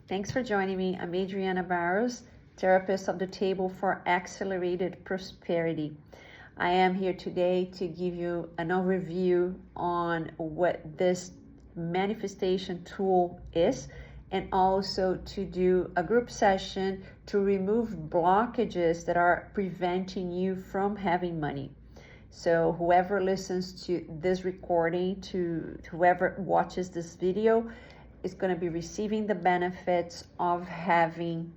Thanks for joining me. I'm Adriana Barros, therapist of the Table for Accelerated Prosperity. I am here today to give you an overview on what this manifestation tool is, and also to do a group session to remove blockages that are preventing you from having money. So whoever listens to this recording, to whoever watches this video, is going to be receiving the benefits of having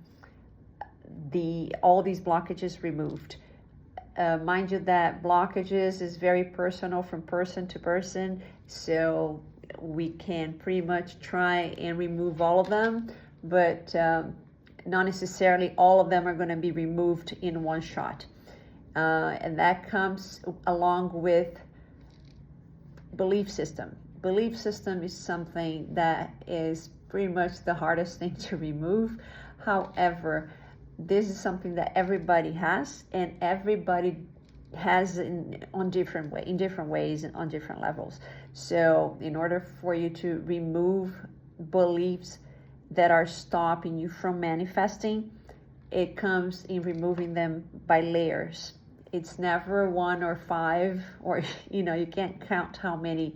all these blockages removed. Mind you that blockages is very personal from person to person, so we can pretty much try and remove all of them, but not necessarily all of them are going to be removed in one shot. And that comes along with belief system. Belief system is something that is pretty much the hardest thing to remove. However, this is something that everybody has, and everybody has in different ways and on different levels. So in order for you to remove beliefs that are stopping you from manifesting, it comes in removing them by layers. It's never one or five, or you can't count how many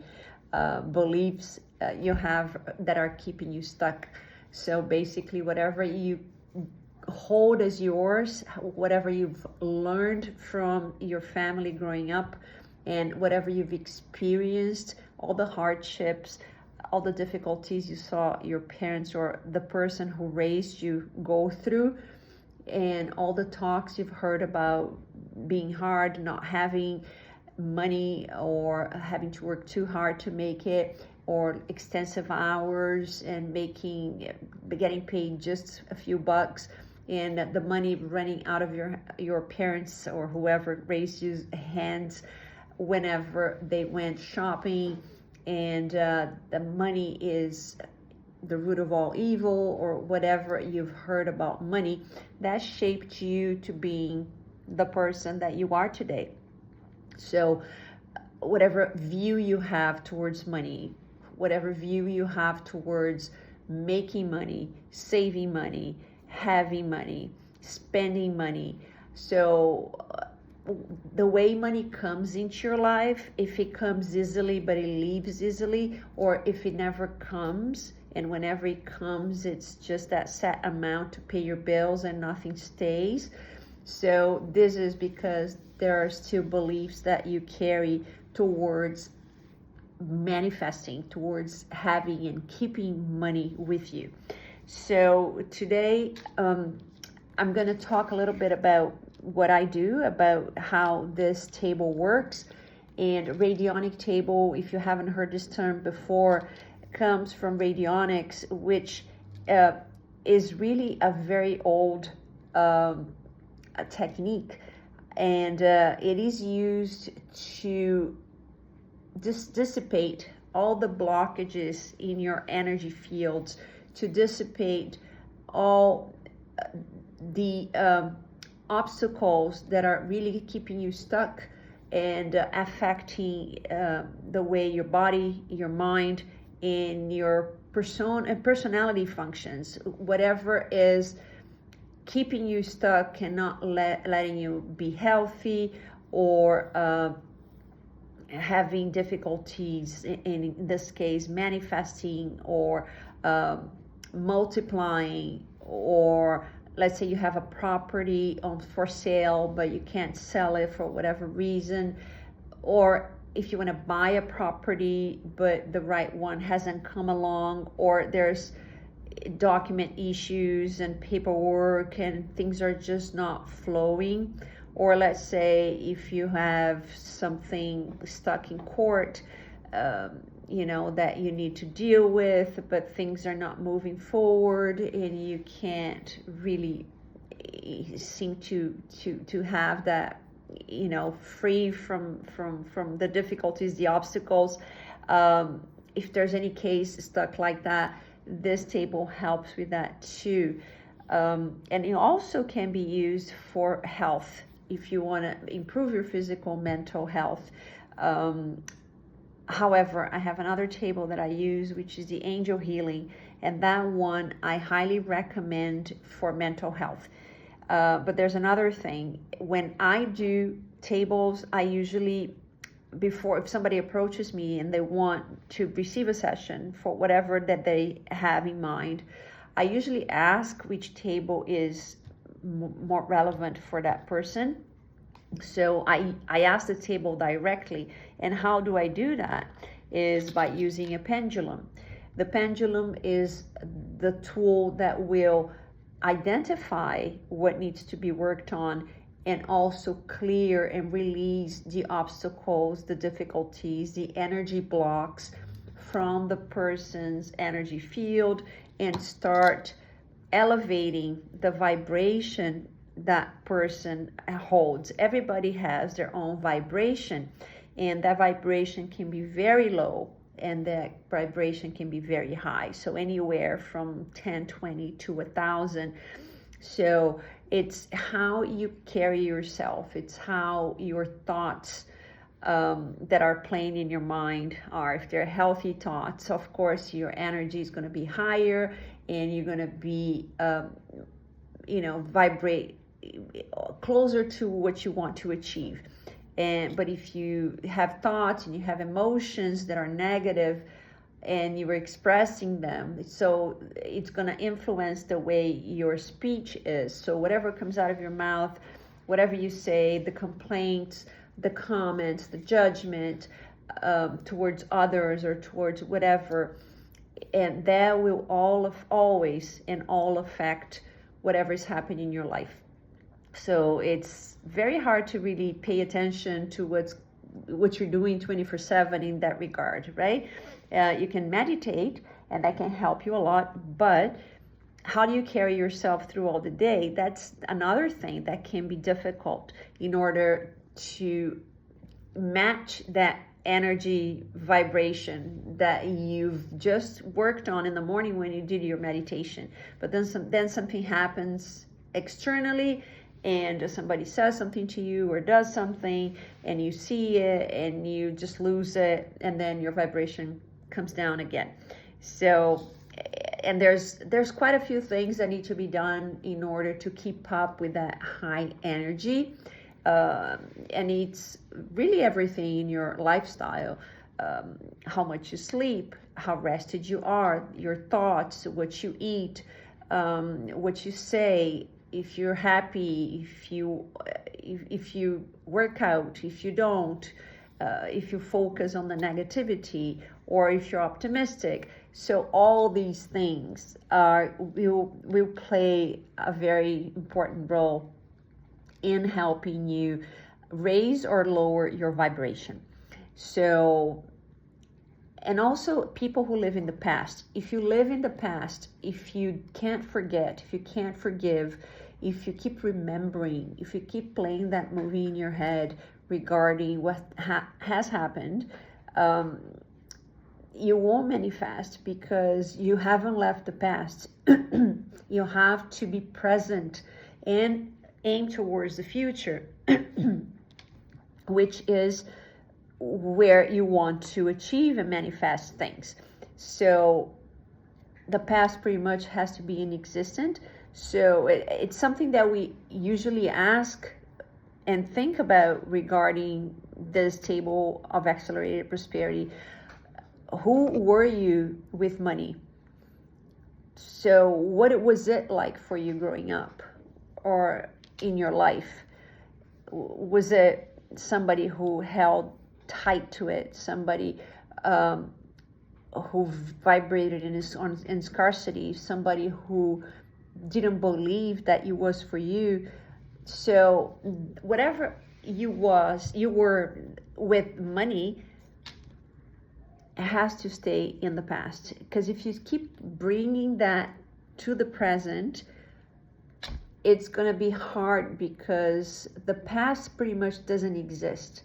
beliefs you have that are keeping you stuck. So basically, whatever you hold as yours, whatever you've learned from your family growing up, and whatever you've experienced, all the hardships, all the difficulties you saw your parents or the person who raised you go through, and all the talks you've heard about being hard, not having money, or having to work too hard to make it, or extensive hours and getting paid just a few bucks, and the money running out of your parents or whoever raised you's hands whenever they went shopping, and the money is the root of all evil, or whatever you've heard about money, that shaped you to being the person that you are today. So whatever view you have towards money, whatever view you have towards making money, saving money, having money, spending money. So the way money comes into your life, if it comes easily but it leaves easily, or if it never comes, and whenever it comes, it's just that set amount to pay your bills and nothing stays. So this is because there are still beliefs that you carry towards manifesting, towards having and keeping money with you. So today I'm going to talk a little bit about what I do, about how this table works. And radionic table, if you haven't heard this term before, comes from radionics, which is really a very old technique, and it is used to dissipate all the blockages in your energy fields, to dissipate all the obstacles that are really keeping you stuck and affecting the way your body, your mind, and your personality functions. Whatever is keeping you stuck and not letting you be healthy, or having difficulties, in this case manifesting, or multiplying, or let's say you have a property for sale but you can't sell it for whatever reason, or if you want to buy a property but the right one hasn't come along, or there's document issues and paperwork and things are just not flowing, or let's say if you have something stuck in court, that you need to deal with, but things are not moving forward and you can't really seem to have that, free from the difficulties, the obstacles. If there's any case stuck like that, this table helps with that too. And it also can be used for health if you want to improve your physical, mental health. However, I have another table that I use, which is the angel healing, and that one I highly recommend for mental health. But there's another thing. When I do tables, I usually, before, if somebody approaches me and they want to receive a session for whatever that they have in mind, I usually ask which table is more relevant for that person. So I ask the table directly. And how do I do that? Is by using a pendulum. The pendulum is the tool that will identify what needs to be worked on and also clear and release the obstacles, the difficulties, the energy blocks from the person's energy field, and start elevating the vibration that person holds. Everybody has their own vibration, and that vibration can be very low and that vibration can be very high, so anywhere from 10, 20 to 1,000. So it's how you carry yourself, it's how your thoughts that are playing in your mind are. If they're healthy thoughts, of course your energy is going to be higher and you're going to be vibrate closer to what you want to achieve. But if you have thoughts and you have emotions that are negative and you're expressing them, so it's going to influence the way your speech is. So whatever comes out of your mouth, whatever you say, the complaints, the comments, the judgment towards others or towards whatever, and that will always affect whatever is happening in your life. So it's very hard to really pay attention to what you're doing 24/7 in that regard, right? You can meditate, and that can help you a lot, but how do you carry yourself through all the day? That's another thing that can be difficult in order to match that energy vibration that you've just worked on in the morning when you did your meditation. But then something happens externally, and somebody says something to you or does something, and you see it and you just lose it, and then your vibration comes down again. So, and there's quite a few things that need to be done in order to keep up with that high energy. And it's really everything in your lifestyle, how much you sleep, how rested you are, your thoughts, what you eat, what you say, if you're happy, if you work out, if you don't, if you focus on the negativity, or if you're optimistic. So all these things will play a very important role in helping you raise or lower your vibration. So, and also people who live in the past. If you live in the past, if you can't forget, if you can't forgive, if you keep remembering, if you keep playing that movie in your head regarding what has happened, you won't manifest because you haven't left the past. You have to be present and aim towards the future, which is where you want to achieve and manifest things. So the past pretty much has to be inexistent. So it's something that we usually ask and think about regarding this table of accelerated prosperity. Who were you with money? So what was it like for you growing up or in your life? Was it somebody who held tight to it, somebody who vibrated in scarcity, somebody who didn't believe that it was for you? So whatever you were with money has to stay in the past, because if you keep bringing that to the present, it's going to be hard, because the past pretty much doesn't exist.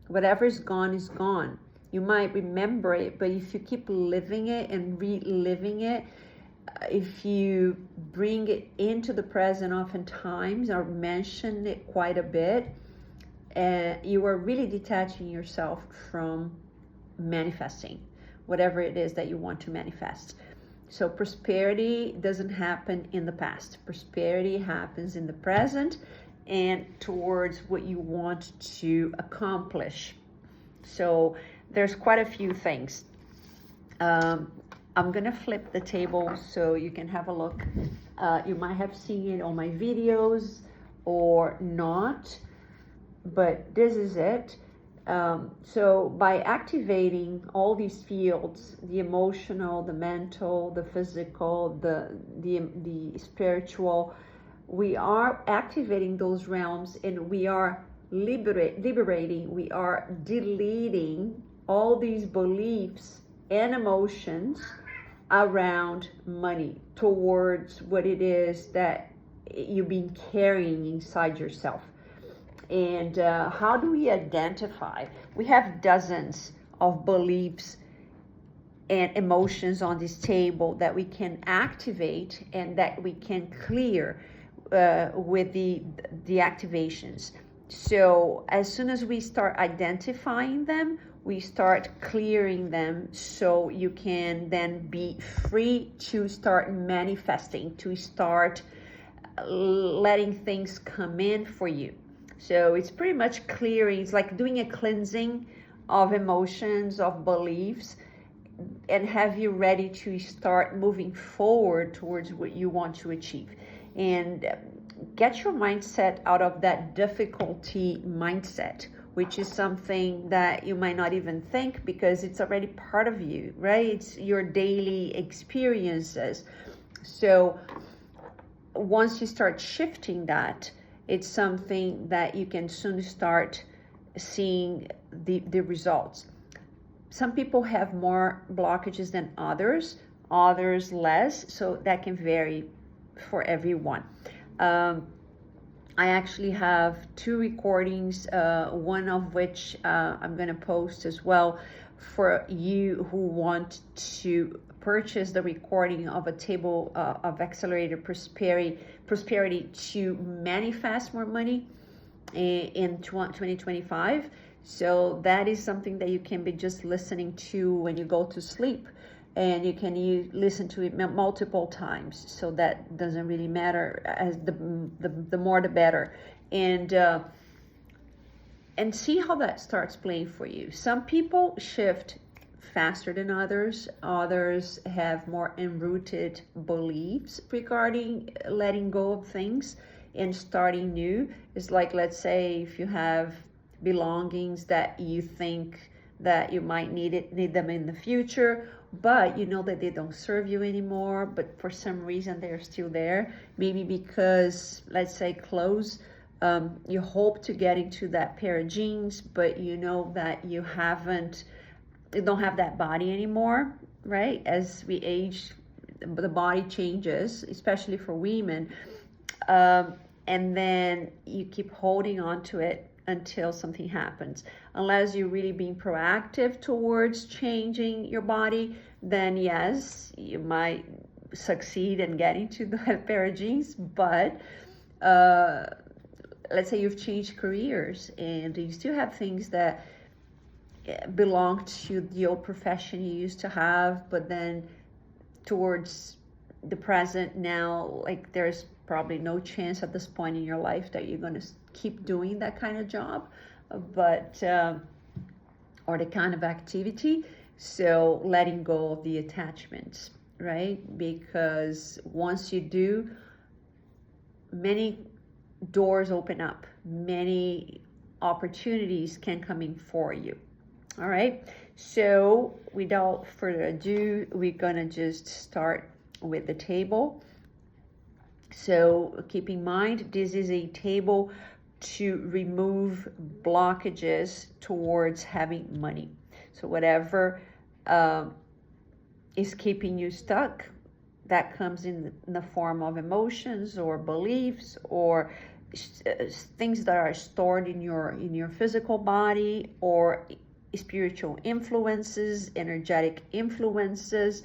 Whatever is gone is gone. You might remember it, but if you keep living it and reliving it, if you bring it into the present oftentimes or mention it quite a bit, you are really detaching yourself from manifesting whatever it is that you want to manifest. So prosperity doesn't happen in the past. Prosperity happens in the present and towards what you want to accomplish. So there's quite a few things. I'm gonna flip the table so you can have a look. You might have seen it on my videos or not, but this is it. So by activating all these fields, the emotional, the mental, the physical, the spiritual, we are activating those realms, and we are liberating, we are deleting all these beliefs and emotions around money, towards what it is that you've been carrying inside yourself. And how do we identify? We have dozens of beliefs and emotions on this table that we can activate and that we can clear with the activations. So as soon as we start identifying them, we start clearing them, so you can then be free to start manifesting, to start letting things come in for you. So it's pretty much clearing. It's like doing a cleansing of emotions, of beliefs, and have you ready to start moving forward towards what you want to achieve. And get your mindset out of that difficulty mindset, which is something that you might not even think, because it's already part of you, right? It's your daily experiences. So once you start shifting that, it's something that you can soon start seeing the results. Some people have more blockages than others less, so that can vary for everyone. I actually have 2 recordings, one of which I'm going to post as well, for you who want to purchase the recording of a table of accelerated prosperity to manifest more money in 2025. So that is something that you can be just listening to when you go to sleep, and you can listen to it multiple times. So that doesn't really matter, as the more the better. And see how that starts playing for you. Some people shift faster than others. Others have more enrooted beliefs regarding letting go of things and starting new. It's like, let's say if you have belongings that you think that you might need them in the future, but you know that they don't serve you anymore, but for some reason they're still there. Maybe because, let's say, clothes, you hope to get into that pair of jeans, but you know that you don't have that body anymore, right? As we age, the body changes, especially for women. And then you keep holding on to it until something happens. Unless you're really being proactive towards changing your body, then yes, you might succeed in getting to that pair of jeans. But let's say you've changed careers and you still have things that belong to the old profession you used to have, but then towards the present now, like there's probably no chance at this point in your life that you're going to keep doing that kind of job, but or the kind of activity. So letting go of the attachments, right? Because once you do, many doors open up, many opportunities can come in for you. All right, so without further ado, we're gonna just start with the table. So keep in mind, this is a table to remove blockages towards having money. So whatever is keeping you stuck, that comes in the form of emotions or beliefs or things that are stored in your physical body, or spiritual influences, energetic influences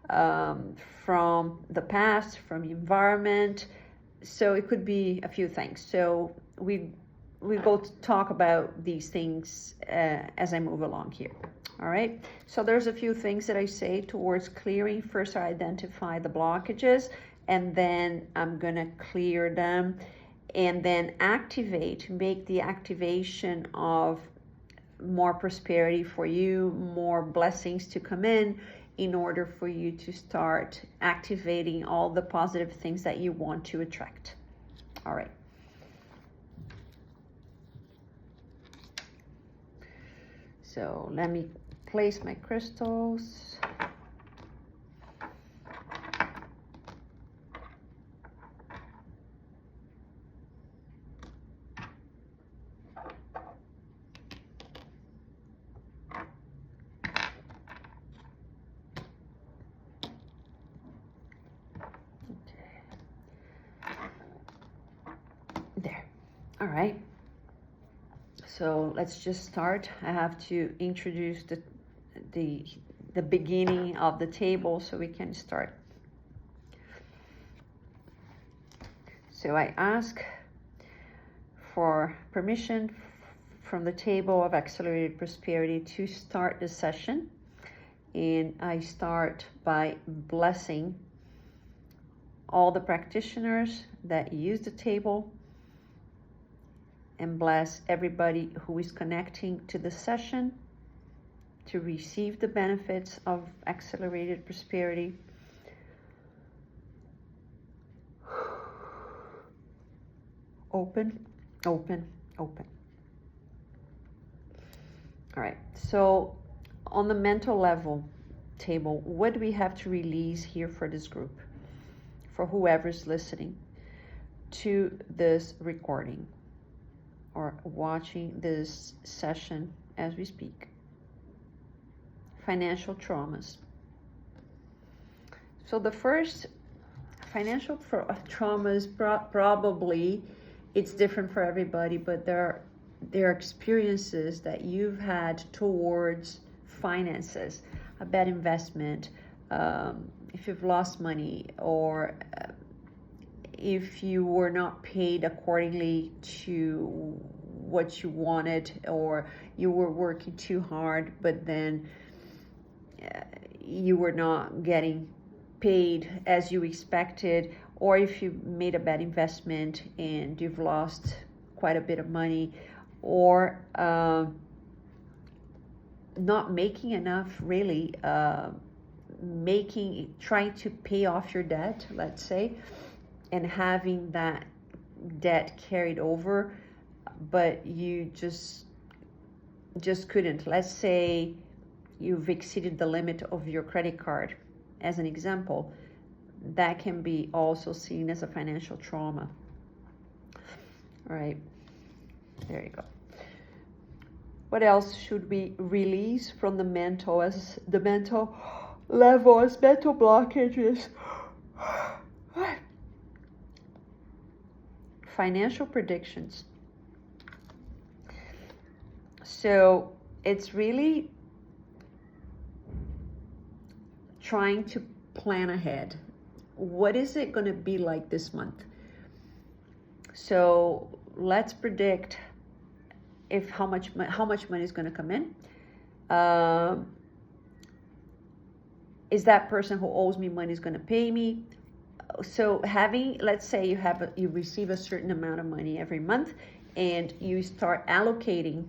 from the past, from the environment. So it could be a few things. So we go to talk about these things as I move along here. All right, so there's a few things that I say towards clearing. First, I identify the blockages, and then I'm gonna clear them, and then make the activation of more prosperity for you, more blessings to come in order for you to start activating all the positive things that you want to attract. All right. So let me place my crystals. There. All right. So let's just start. I have to introduce the beginning of the table so we can start. So I ask for permission from the table of Accelerated Prosperity to start the session. And I start by blessing all the practitioners that use the table, and bless everybody who is connecting to the session to receive the benefits of Accelerated Prosperity. Open, open, open. All right, so on the mental level table, what do we have to release here for this group, for whoever's listening to this recording or watching this session as we speak? Financial traumas. So the first financial traumas, probably it's different for everybody, but there are experiences that you've had towards finances, a bad investment, if you've lost money, or if you were not paid accordingly to what you wanted, or you were working too hard, but then you were not getting paid as you expected, or if you made a bad investment and you've lost quite a bit of money, or not making enough, really, trying to pay off your debt, let's say, and having that debt carried over, but you just couldn't. Let's say you've exceeded the limit of your credit card, as an example. That can be also seen as a financial trauma. All right, there you go. What else should we release from the mental level as mental blockages? Financial predictions. So it's really trying to plan ahead. What is it going to be like this month? So let's predict how much money is going to come in. Is that person who owes me money is going to pay me? So let's say you receive a certain amount of money every month, and you start allocating,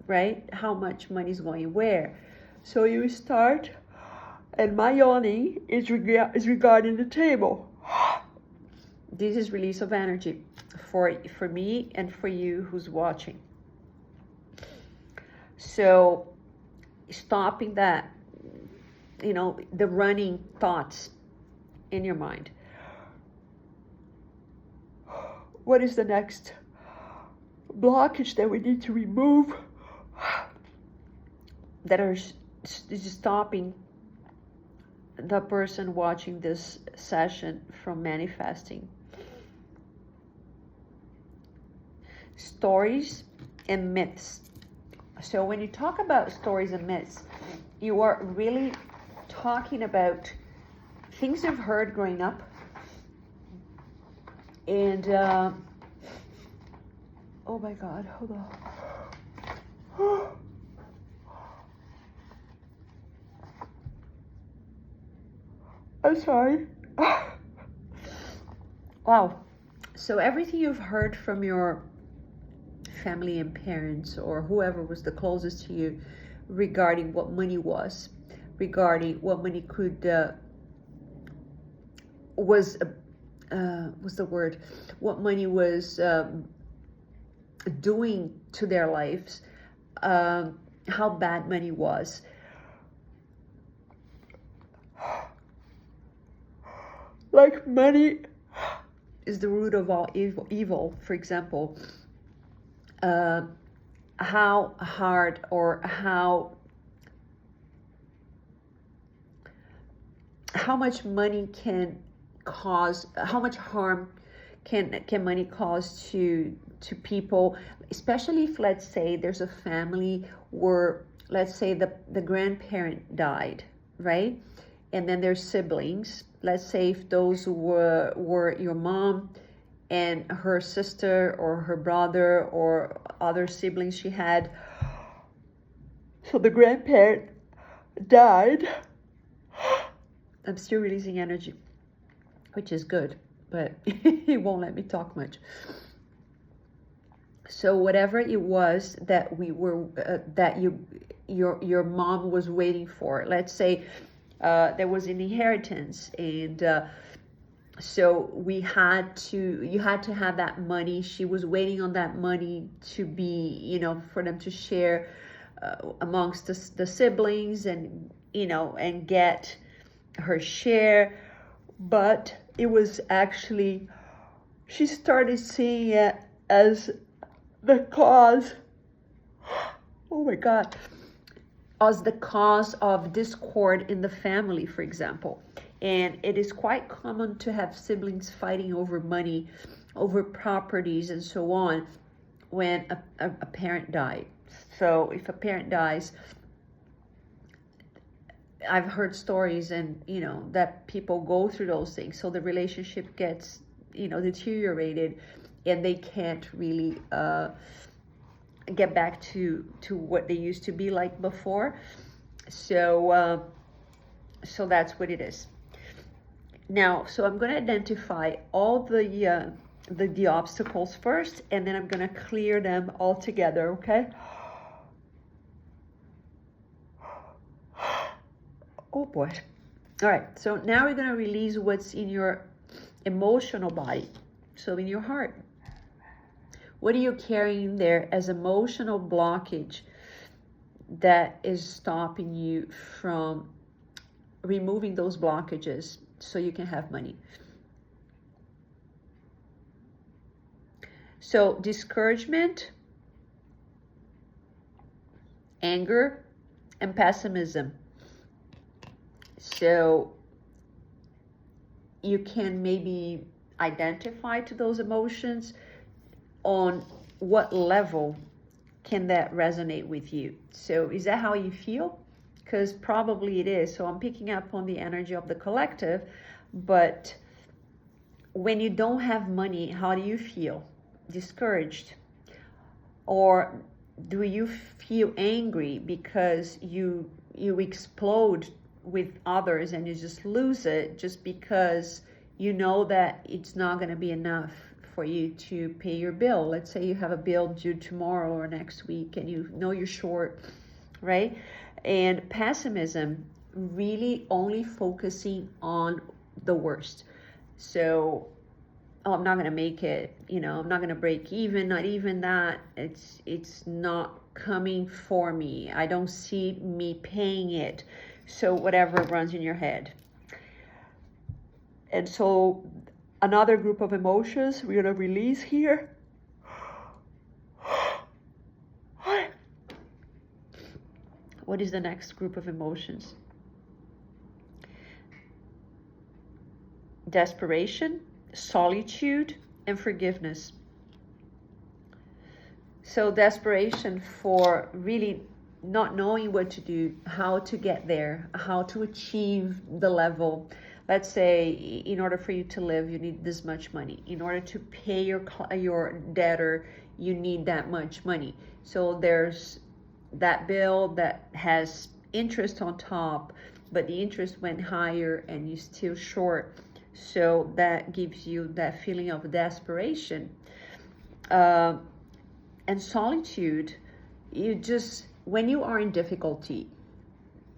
right, how much money is going where. So you start, and my yawning is regarding the table. This is release of energy for me and for you who's watching. So stopping that, the running thoughts in your mind. What is the next blockage that we need to remove that is stopping the person watching this session from manifesting? Stories and myths. So when you talk about stories and myths, you are really talking about things you've heard growing up, and oh my God, hold on. I'm sorry. Wow. So everything you've heard from your family and parents or whoever was the closest to you regarding what money was, regarding what money could was the word, what money was doing to their lives, how bad money was. Like money is the root of all evil, for example. How hard or how much money can cause, how much harm can money cause to people, especially if, let's say, there's a family where, let's say, the grandparent died, right? And then there's siblings. Let's say if those were your mom and her sister or her brother or other siblings she had. So the grandparent died. I'm still releasing energy, which is good, but it won't let me talk much. So whatever it was that we were, that your mom was waiting for, let's say there was an inheritance, and so you had to have that money. She was waiting on that money to be, for them to share amongst the siblings, and and get her share. But it was actually, she started seeing it as the cause, oh my God, as the cause of discord in the family, for example. And it is quite common to have siblings fighting over money, over properties, and so on, when a parent died. So if a parent dies, I've heard stories, and that people go through those things. So the relationship gets deteriorated, and they can't really get back to what they used to be like before. So so that's what it is. Now, so I'm going to identify all the obstacles first, and then I'm going to clear them all together, okay? Oh boy. All right, so now we're going to release what's in your emotional body, so in your heart. What are you carrying there as emotional blockage that is stopping you from removing those blockages so you can have money? So discouragement, anger, and pessimism. So you can maybe identify to those emotions. On what level can that resonate with you? So is that how you feel? Because probably it is. So I'm picking up on the energy of the collective. But when you don't have money, how do you feel? Discouraged? Or do you feel angry because you explode with others and you just lose it just because you know that it's not going to be enough for you to pay your bill? Let's say you have a bill due tomorrow or next week, and you know you're short, right? And pessimism, really only focusing on the worst. So, oh, I'm not going to make it, I'm not going to break even, not even that. It's not coming for me. I don't see me paying it. So whatever runs in your head. And so another group of emotions we're going to release here. What is the next group of emotions? Desperation, solitude, and forgiveness. So desperation for really not knowing what to do, how to get there, how to achieve the level. Let's say in order for you to live, you need this much money. In order to pay your debtor, you need that much money. So there's that bill that has interest on top, but the interest went higher and you're still short. So that gives you that feeling of desperation. And solitude, when you are in difficulty,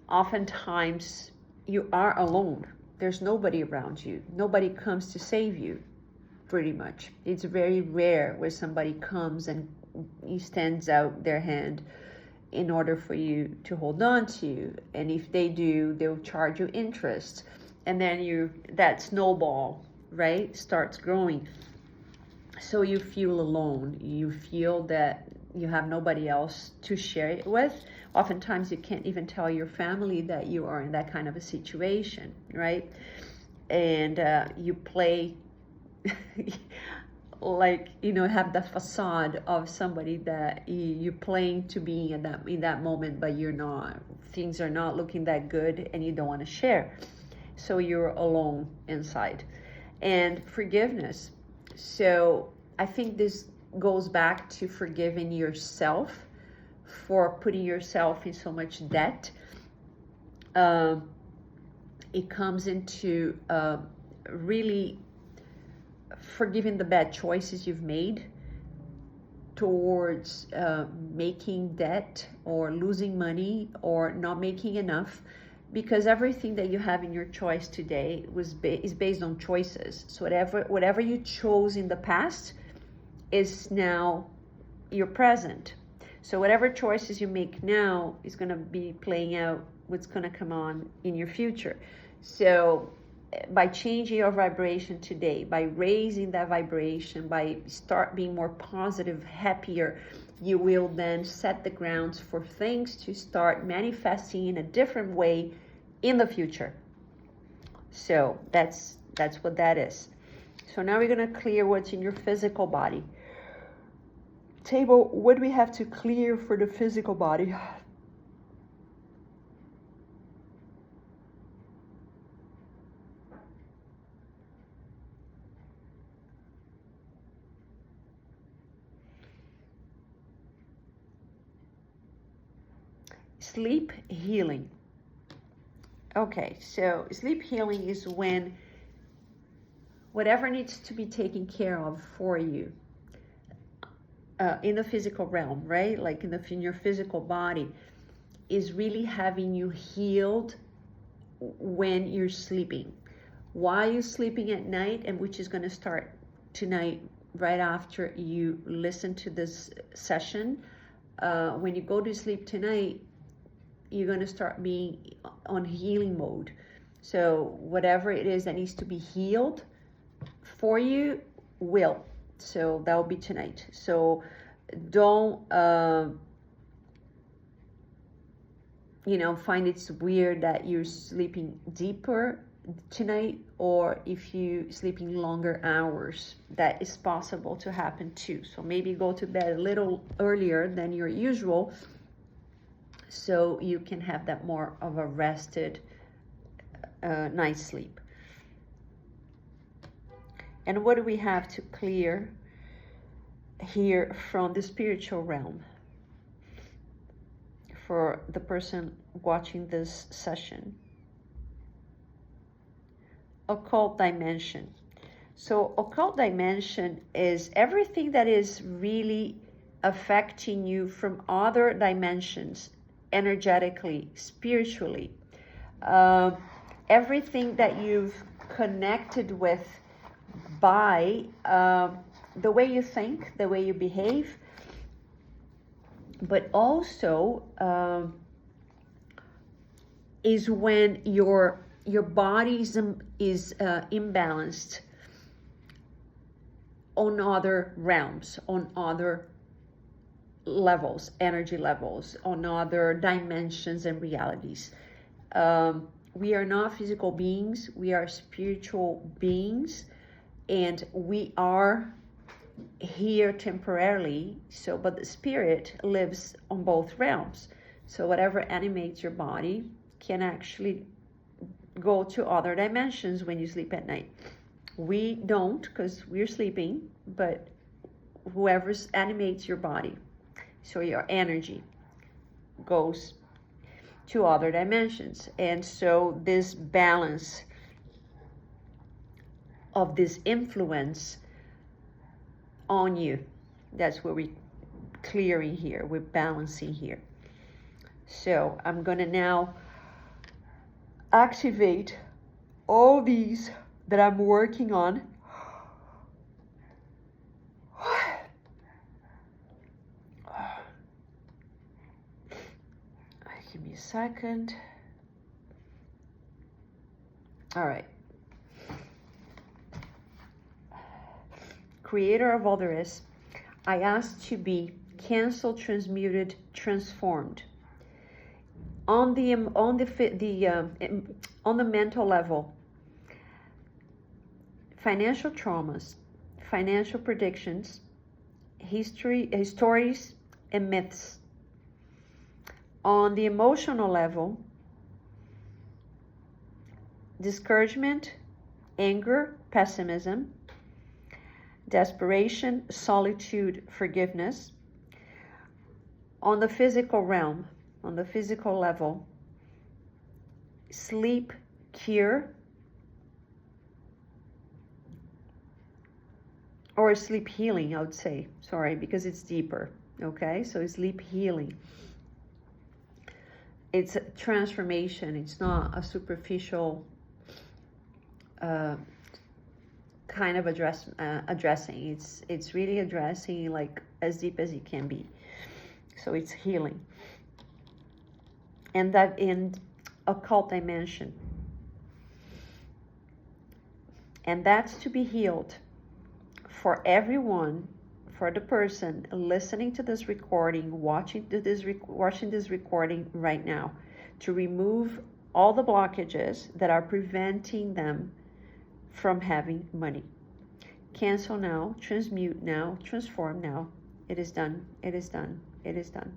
oftentimes you are alone. There's nobody around you. Nobody comes to save you, pretty much. It's very rare where somebody comes and extends out their hand in order for you to hold on to. And if they do, they'll charge you interest. And then that snowball, right, starts growing. So you feel alone. You feel that you have nobody else to share it with. Oftentimes you can't even tell your family that you are in that kind of a situation, right? And you play like, have the facade of somebody that you're playing to be in that moment, but you're not. Things are not looking that good and you don't want to share. So you're alone inside. And forgiveness. So I think this goes back to forgiving yourself for putting yourself in so much debt. It comes into really forgiving the bad choices you've made towards making debt or losing money or not making enough, because everything that you have in your choice today is based on choices. So whatever you chose in the past is now your present. So whatever choices you make now is going to be playing out what's going to come on in your future. So by changing your vibration today, by raising that vibration, by start being more positive, happier, you will then set the grounds for things to start manifesting in a different way in the future. So that's what that is. So now we're going to clear what's in your physical body. Table, what do we have to clear for the physical body? Sleep healing. Okay, so sleep healing is when whatever needs to be taken care of for you in the physical realm, right? Like in your physical body, is really having you healed when you're sleeping. While you're sleeping at night, and which is going to start tonight right after you listen to this session. When you go to sleep tonight, you're going to start being on healing mode. So whatever it is that needs to be healed for you will. So that will be tonight. So don't, find it's weird that you're sleeping deeper tonight, or if you sleeping longer hours, that is possible to happen too. So maybe go to bed a little earlier than your usual, so you can have that more of a rested night's sleep. And what do we have to clear here from the spiritual realm for the person watching this session? Occult dimension. So occult dimension is everything that is really affecting you from other dimensions, energetically, spiritually. Everything that you've connected with by the way you think, the way you behave, but also is when your body is imbalanced on other realms, on other levels, energy levels, on other dimensions and realities. We are not physical beings, we are spiritual beings, and we are here temporarily. So, but the spirit lives on both realms. So whatever animates your body can actually go to other dimensions when you sleep at night. We don't, because we're sleeping, but whoever animates your body, so your energy goes to other dimensions. And so this balance of this influence on you, that's where we're clearing here, we're balancing here. So I'm going to now activate all these that I'm working on. Give me a second. All right. Creator of all there is, I ask to be canceled, transmuted, transformed. On the mental level, financial traumas, financial predictions, histories, and myths. On the emotional level, discouragement, anger, pessimism, desperation, solitude, forgiveness. On the physical realm, on the physical level, sleep, cure, or sleep healing, I would say, sorry, because it's deeper, okay? So sleep healing. It's a transformation. It's not a superficial kind of addressing. It's really addressing like as deep as it can be. So it's healing. And that in occult dimension. And that's to be healed for everyone, for the person listening to this recording, watching this recording right now, to remove all the blockages that are preventing them from having money. Cancel now, transmute now, transform now. It is done, it is done, it is done.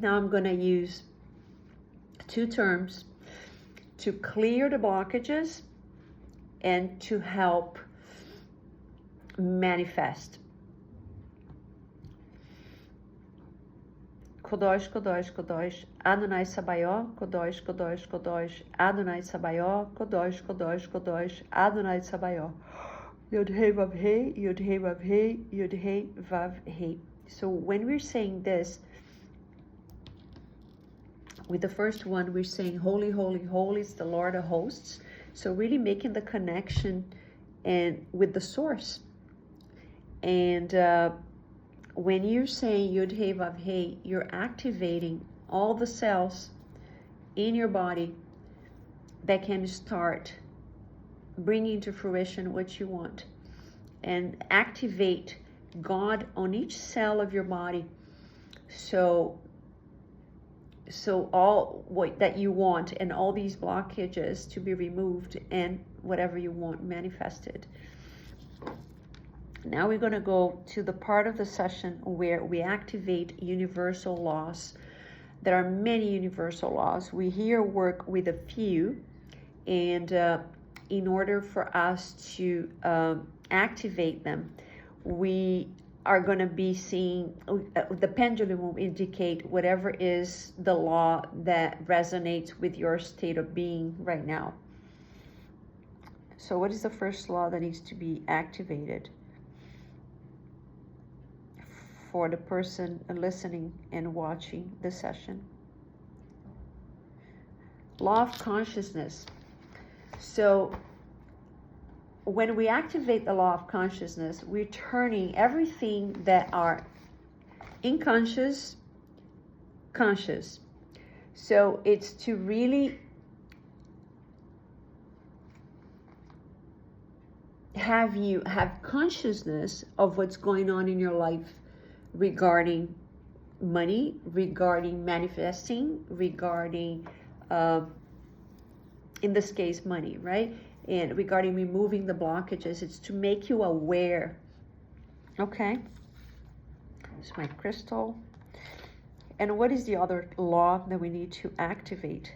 Now I'm going to use two terms to clear the blockages and to help manifest. Kodosh, Kodosh, Kodosh, Adonai Sabaoth, Kodosh, Kodosh, Kodosh, Adonai Sabaoth, Kodosh, Kodosh, Kodosh, Adonai Sabaoth. Yod Hei Vav Hei, Yod Hei Vav Hei, Yod Hei Vav Hei. So when we're saying this, with the first one, we're saying, holy, holy, holy is the Lord of hosts. So really making the connection and with the source. And when you're saying Yud Hey Vav Hey, you're activating all the cells in your body that can start bringing to fruition what you want. And activate God on each cell of your body. So all what that you want and all these blockages to be removed and whatever you want manifested. Now we're going to go to the part of the session where we activate universal laws. There are many universal laws. We here work with a few, and in order for us to activate them, we are going to be seeing, the pendulum will indicate whatever is the law that resonates with your state of being right now. So what is the first law that needs to be activated for the person listening and watching the session? Law of consciousness. So when we activate the law of consciousness, we're turning everything that are unconscious, conscious. So it's to really have you have consciousness of what's going on in your life regarding money, regarding manifesting, regarding, in this case, money, right? And regarding removing the blockages, it's to make you aware. Okay, it's my crystal. And what is the other law that we need to activate?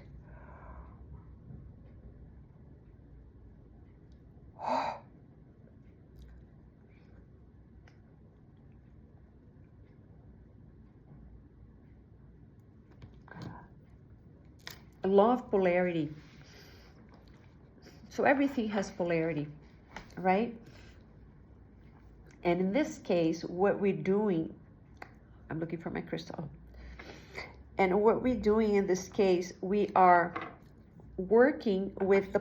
law of polarity. So everything has polarity, right? And in this case, what we're doing, I'm looking for my crystal. And what we're doing in this case, we are working with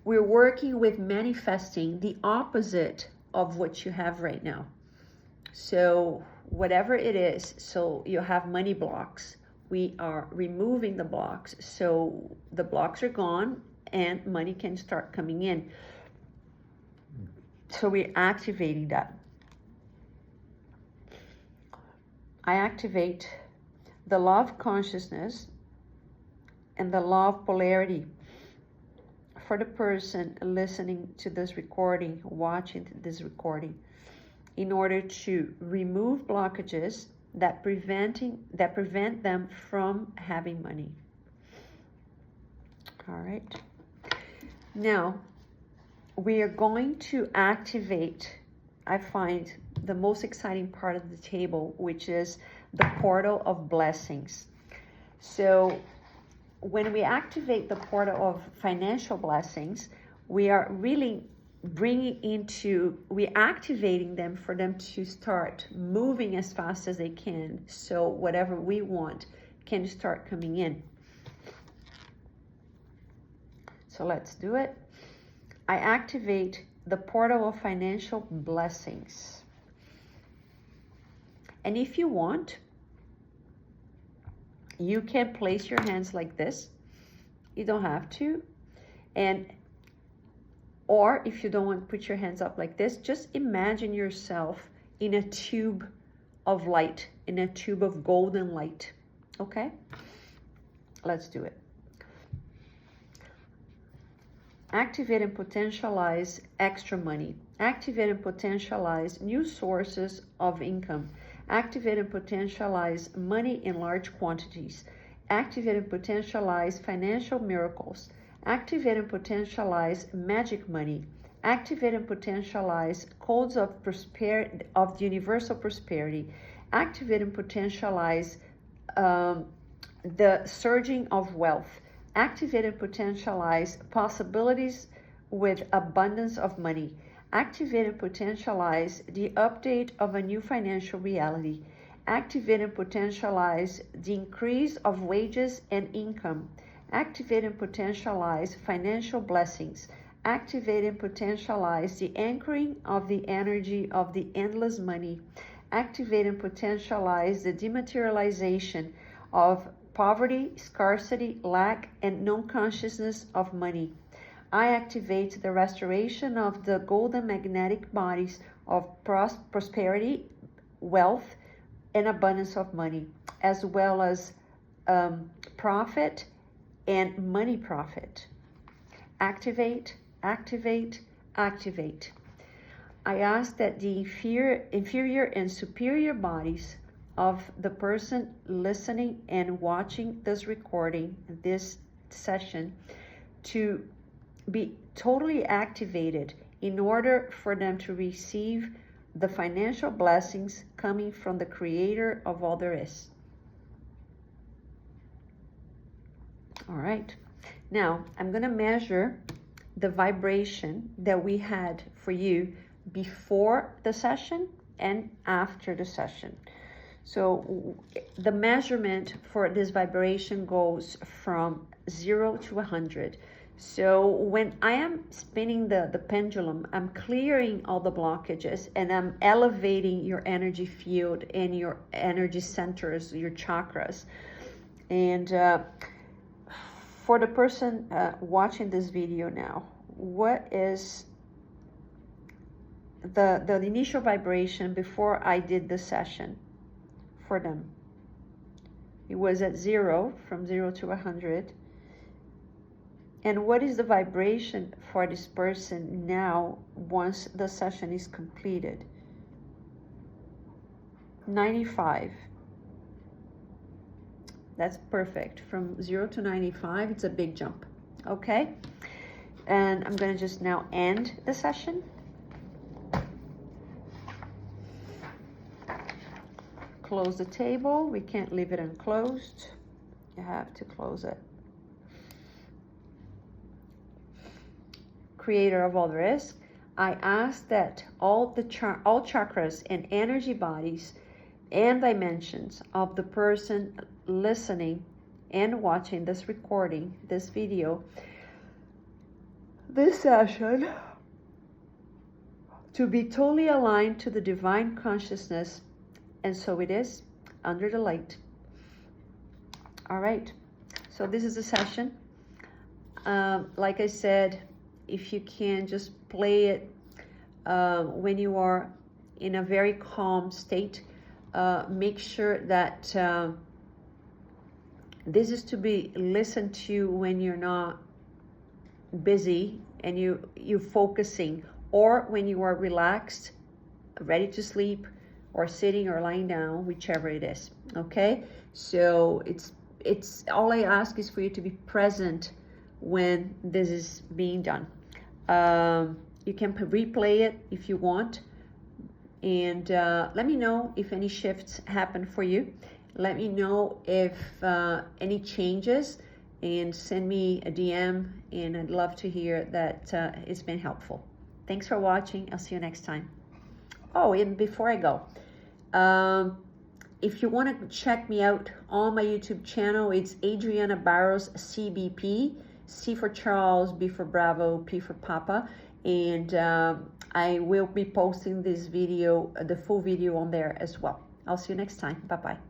we're working with manifesting the opposite of what you have right now. So whatever it is, so you have money blocks. We are removing the blocks. So the blocks are gone and money can start coming in. So we're activating that. I activate the law of consciousness and the law of polarity for the person listening to this recording, watching this recording, in order to remove blockages that prevent them from having money. All right. Now, we are going to activate, I find, the most exciting part of the table, which is the portal of blessings. So when we activate the portal of financial blessings, we are really we're activating them for them to start moving as fast as they can. So whatever we want can start coming in. So let's do it. I activate the portal of financial blessings. And if you want, you can place your hands like this. You don't have to. Or if you don't want to put your hands up like this, just imagine yourself in a tube of light, in a tube of golden light. Okay? Let's do it. Activate and potentialize extra money. Activate and potentialize new sources of income. Activate and potentialize money in large quantities. Activate and potentialize financial miracles. Activate and potentialize magic money. Activate and potentialize codes of prosperity, of universal prosperity. Activate and potentialize the surging of wealth. Activate and potentialize possibilities with abundance of money. Activate and potentialize the update of a new financial reality. Activate and potentialize the increase of wages and income. Activate and potentialize financial blessings. Activate and potentialize the anchoring of the energy of the endless money. Activate and potentialize the dematerialization of poverty, scarcity, lack, and non-consciousness of money. I activate the restoration of the golden magnetic bodies of prosperity, wealth, and abundance of money, as well as profit and money profit. Activate, activate, activate. I ask that the inferior and superior bodies of the person listening and watching this recording, this session, to be totally activated in order for them to receive the financial blessings coming from the creator of all there is. All right. Now, I'm going to measure the vibration that we had for you before the session and after the session. So the measurement for this vibration goes from 0 to 100. So when I am spinning the pendulum, I'm clearing all the blockages and I'm elevating your energy field and your energy centers, your chakras. And for the person watching this video now, what is the initial vibration before I did the session for them? It was at 0, from 0 to 100. And what is the vibration for this person now once the session is completed? 95. That's perfect. From 0 to 95, it's a big jump. Okay? And I'm going to just now end the session. close the table. We can't leave it unclosed. You have to close it. Creator of all there is, I ask that all chakras and energy bodies and dimensions of the person listening and watching this recording, this video, this session, to be totally aligned to the divine consciousness, and so it is, under the light. All right, so this is a session. Like I said, if you can just play it when you are in a very calm state, make sure that this is to be listened to when you're not busy and you're focusing, or when you are relaxed, ready to sleep, or sitting or lying down, whichever it is. Okay, so it's all I ask is for you to be present when this is being done. You can replay it if you want, and let me know if any shifts happen for you. Let me know if any changes, and send me a DM, and I'd love to hear that it's been helpful. Thanks for watching. I'll see you next time. Oh, and before I go, if you want to check me out on my YouTube channel, it's Adriana Barros CBP, C for Charles, B for Bravo, P for Papa, and I will be posting this video, the full video, on there as well. I'll see you next time. Bye-bye.